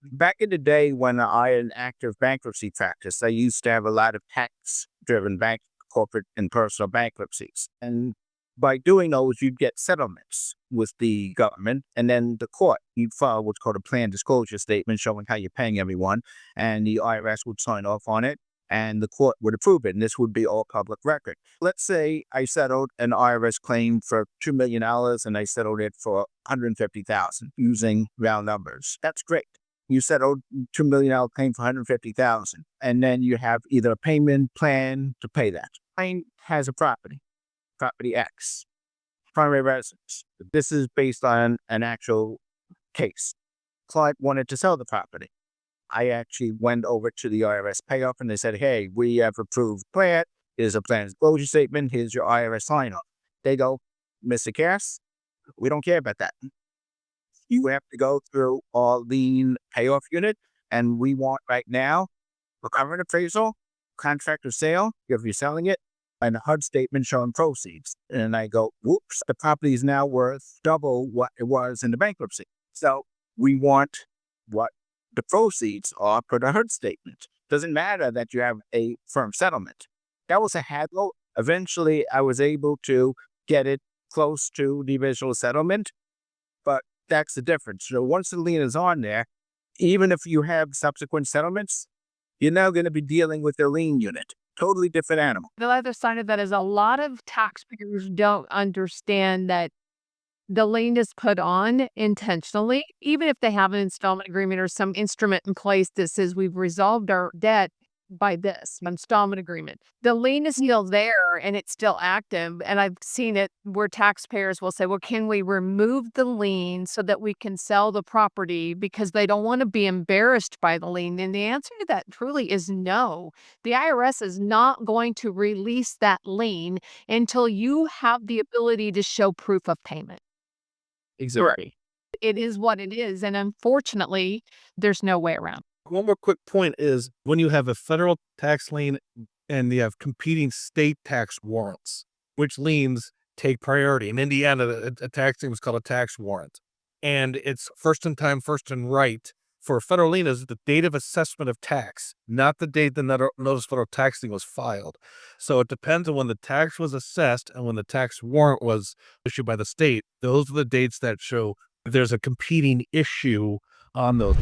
Back in the day when I had an active bankruptcy practice, I used to have a lot of tax-driven corporate and personal bankruptcies. And by doing those, you'd get settlements with the government, and then the court, you'd file what's called a plan disclosure statement showing how you're paying everyone, and the IRS would sign off on it, and the court would approve it, and this would be all public record. Let's say I settled an IRS claim for $2 million, and I settled it for $150,000 using round numbers. That's great. You settled $2 million claim for $150,000, and then you have either a payment plan to pay that. Client has a property X, primary residence. This is based on an actual case. Client wanted to sell the property. I actually went over to the IRS payoff and they said, hey, we have approved plan. Here's a plan disclosure statement. Here's your IRS sign off. They go, Mr. Cass, we don't care about that. You have to go through our lien payoff unit, and we want right now a current appraisal, contract of sale, if you're selling it, and a HUD statement showing proceeds. And I go, whoops, the property is now worth double what it was in the bankruptcy. So we want what the proceeds are per the HUD statement. Doesn't matter that you have a firm settlement. That was a haggle. Eventually, I was able to get it close to the original settlement, but that's the difference. So once the lien is on there, even if you have subsequent settlements, you're now going to be dealing with the lien unit. Totally different animal. The other side of that is a lot of taxpayers don't understand that the lien is put on intentionally, even if they have an installment agreement or some instrument in place that says we've resolved our debt by this installment agreement. The lien is still there and it's still active. And I've seen it where taxpayers will say, well, can we remove the lien so that we can sell the property, because they don't want to be embarrassed by the lien? And the answer to that truly is no. The IRS is not going to release that lien until you have the ability to show proof of payment. Exactly. It is what it is. And unfortunately, there's no way around. One more quick point is when you have a federal tax lien and you have competing state tax warrants, which liens take priority. In Indiana, a tax lien was called a tax warrant. And it's first in time, first in right. For a federal lien is the date of assessment of tax, not the date the notice of federal tax lien was filed. So it depends on when the tax was assessed and when the tax warrant was issued by the state. Those are the dates that show there's a competing issue on those.